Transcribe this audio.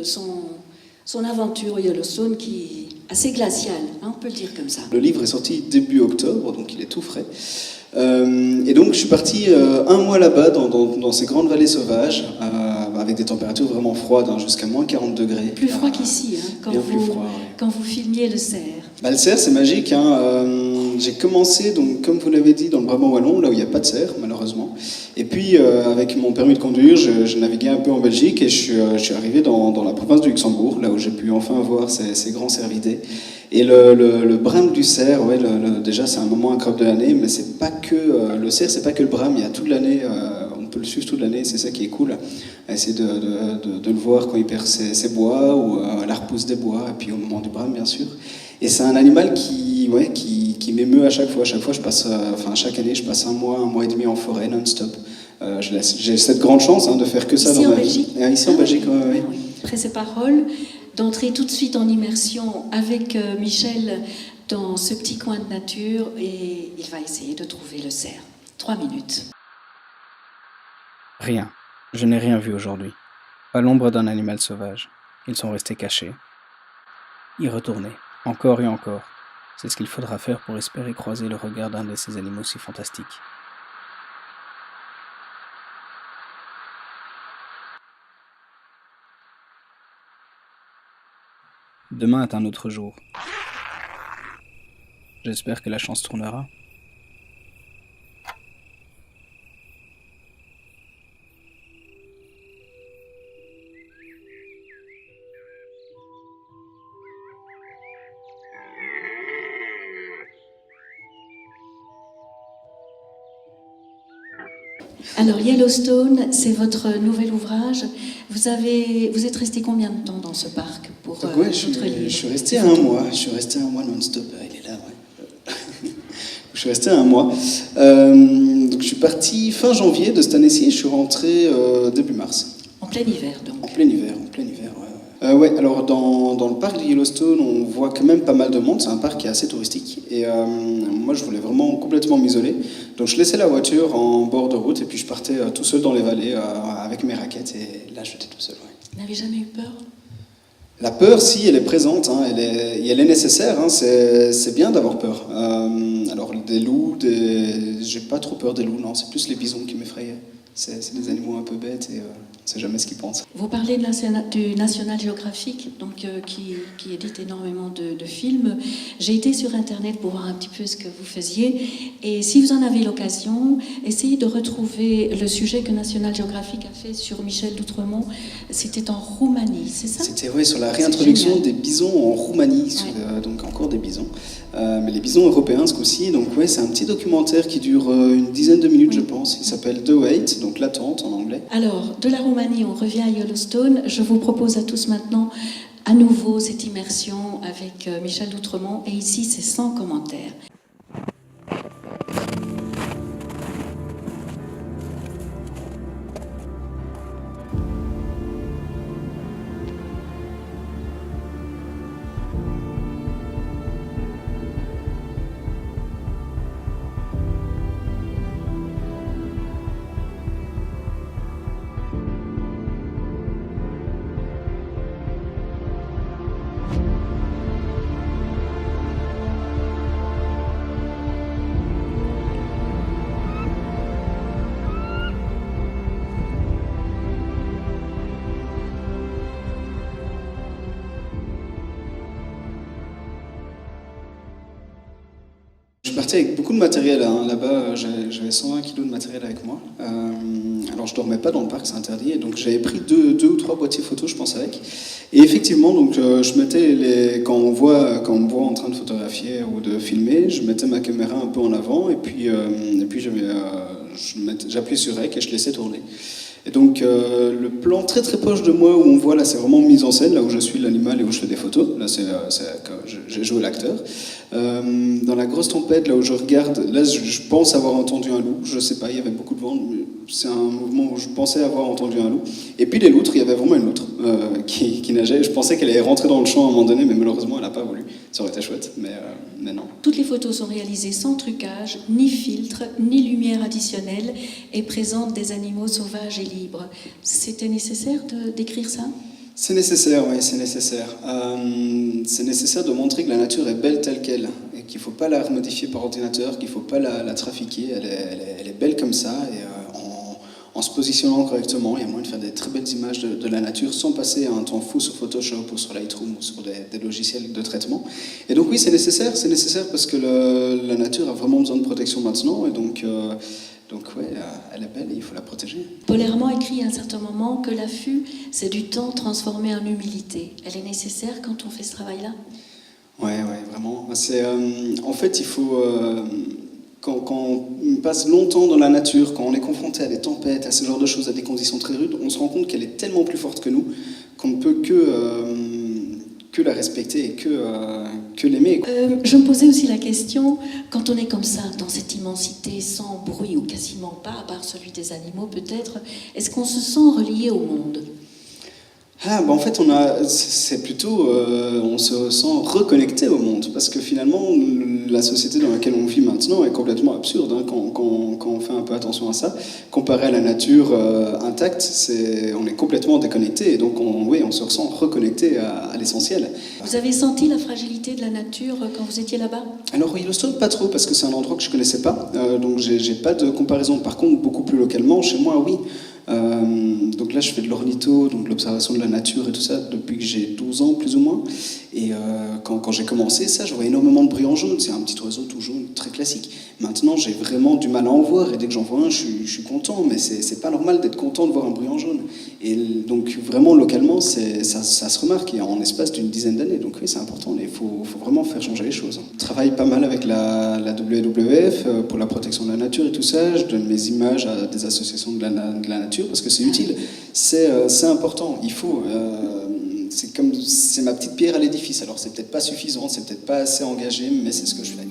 son aventure au Yellowstone qui est assez glaciale, hein, on peut le dire comme ça. Le livre est sorti début octobre, donc il est tout frais. Et donc je suis parti un mois là-bas, dans ces grandes vallées sauvages, avec des températures vraiment froides, hein, jusqu'à moins 40 degrés. Plus froid qu'ici, hein, quand vous filmiez le cerf. Le cerf, c'est magique. Hein. J'ai commencé, donc, comme vous l'avez dit, dans le Brabant wallon, là où il n'y a pas de cerf, malheureusement. Et puis, avec mon permis de conduire, je naviguais un peu en Belgique et je suis arrivé dans la province du Luxembourg, là où j'ai pu enfin voir ces grands cervidés. Et le brame du cerf, ouais, déjà, c'est un moment incroyable de l'année, mais c'est pas que le cerf, c'est pas que le brame, il y a toute l'année. On peut le suivre toute l'année, c'est ça qui est cool. Essayer de le voir quand il perd ses bois ou à la repousse des bois, et puis au moment du brame, bien sûr. Et c'est un animal qui m'émeut à chaque fois. Chaque année, je passe un mois et demi en forêt non-stop. J'ai cette grande chance, hein, de faire que ça ici dans ma vie. Ici en Belgique, oui. Après ces paroles, d'entrer tout de suite en immersion avec Michel dans ce petit coin de nature, et il va essayer de trouver le cerf. 3 minutes. Rien. Je n'ai rien vu aujourd'hui. Pas l'ombre d'un animal sauvage. Ils sont restés cachés. Y retourner. Encore et encore. C'est ce qu'il faudra faire pour espérer croiser le regard d'un de ces animaux si fantastiques. Demain est un autre jour. J'espère que la chance tournera. Alors Yellowstone, c'est votre nouvel ouvrage. Vous êtes resté combien de temps dans ce parc pour Ouais, je suis resté un mois. Je suis resté un mois non-stop. Il est là, ouais. Je suis resté un mois. Donc je suis parti fin janvier de cette année-ci. Je suis rentré début mars. En plein hiver, donc. En plein hiver, ouais. Ouais, alors dans le parc de Yellowstone, on voit quand même pas mal de monde. C'est un parc qui est assez touristique. Et moi, je voulais vraiment complètement m'isoler. Donc je laissais la voiture en bord de route et puis je partais tout seul dans les vallées avec mes raquettes. Et là, j'étais tout seul, ouais. Vous n'avez jamais eu peur ? La peur, si, elle est présente, hein, elle est nécessaire, hein, c'est bien d'avoir peur. Alors des loups, j'ai pas trop peur des loups, non, c'est plus les bisons qui m'effrayaient. C'est des animaux un peu bêtes et on sait jamais ce qu'ils pensent. Vous parlez du National Geographic, donc, qui édite énormément de films. J'ai été sur Internet pour voir un petit peu ce que vous faisiez. Et si vous en avez l'occasion, essayez de retrouver le sujet que National Geographic a fait sur Michel d'Outremont. C'était en Roumanie, c'est ça ? C'était sur la réintroduction des bisons en Roumanie, donc encore des bisons. Mais les bisons européens ce coup-ci. Donc c'est un petit documentaire qui dure une dizaine de minutes, je pense. Il s'appelle The Wait, donc l'attente en anglais. Alors, de la Roumanie, on revient à Yellowstone. Je vous propose à tous maintenant, à nouveau, cette immersion avec Michel d'Outremont. Et ici, c'est sans commentaire. Je suis parti avec beaucoup de matériel, hein. Là-bas, j'avais 120 kilos de matériel avec moi. Alors je dormais pas dans le parc, c'est interdit. Et donc j'avais pris deux ou trois boîtiers photos, je pense, avec. Et effectivement, donc je mettais quand on me voit en train de photographier ou de filmer, je mettais ma caméra un peu en avant et puis j'appuyais sur REC et je laissais tourner. Et donc le plan très très proche de moi où on voit là, c'est vraiment mise en scène, là où je suis l'animal et où je fais des photos. Là, j'ai joué l'acteur. Dans la grosse tempête, là où je regarde, là je pense avoir entendu un loup. Je sais pas, il y avait beaucoup de vent. Mais c'est un mouvement où je pensais avoir entendu un loup. Et puis les loutres, il y avait vraiment une loutre qui nageait. Je pensais qu'elle allait rentrer dans le champ à un moment donné, mais malheureusement elle n'a pas voulu. Ça aurait été chouette, mais non. Toutes les photos sont réalisées sans trucage, ni filtre, ni lumière additionnelle et présentent des animaux sauvages et libres. C'était nécessaire de décrire ça ? C'est nécessaire, oui, c'est nécessaire. C'est nécessaire de montrer que la nature est belle telle qu'elle, et qu'il ne faut pas la remodifier par ordinateur, qu'il ne faut pas la trafiquer, elle est belle comme ça, et en se positionnant correctement, il y a moyen de faire des très belles images de la nature sans passer un temps fou sur Photoshop ou sur Lightroom ou sur des logiciels de traitement. Et donc oui, c'est nécessaire parce que la nature a vraiment besoin de protection maintenant, et donc ouais, elle est belle et il faut la protéger. Paul Herman écrit à un certain moment que l'affût, c'est du temps transformé en humilité. Elle est nécessaire quand on fait ce travail-là ? Ouais, vraiment. En fait, il faut... Quand on passe longtemps dans la nature, quand on est confronté à des tempêtes, à ce genre de choses, à des conditions très rudes, on se rend compte qu'elle est tellement plus forte que nous qu'on ne peut que la respecter et que l'aimer. Je me posais aussi la question, quand on est comme ça, dans cette immensité, sans bruit ou quasiment pas, à part celui des animaux peut-être, est-ce qu'on se sent relié au monde ? En fait, c'est plutôt, on se sent reconnecté au monde, parce que finalement, la société dans laquelle on vit maintenant est complètement absurde, hein, quand on fait un peu attention à ça. Comparé à la nature intacte, on est complètement déconnecté, et donc on se ressent reconnecté à l'essentiel. Vous avez senti la fragilité de la nature quand vous étiez là-bas ? Alors Yellowstone, pas trop, parce que c'est un endroit que je connaissais pas, donc j'ai pas de comparaison. Par contre, beaucoup plus localement, chez moi, oui. Donc là, je fais de l'ornitho, donc de l'observation de la nature et tout ça, depuis que j'ai 12 ans, plus ou moins. Et quand j'ai commencé ça, je voyais énormément de bruyants jaunes. C'est un petit oiseau tout jaune, très classique. Maintenant, j'ai vraiment du mal à en voir, et dès que j'en vois un, je suis content. Mais c'est pas normal d'être content de voir un bruyant jaune. Et donc, vraiment, localement, ça se remarque, et en espace d'une dizaine d'années. Donc oui, c'est important, mais il faut vraiment faire changer les choses. Je travaille pas mal avec la WWF pour la protection de la nature et tout ça. Je donne mes images à des associations de la nature, parce que c'est utile, c'est important, il faut, c'est ma petite pierre à l'édifice. Alors c'est peut-être pas suffisant, c'est peut-être pas assez engagé, mais c'est ce que je fais.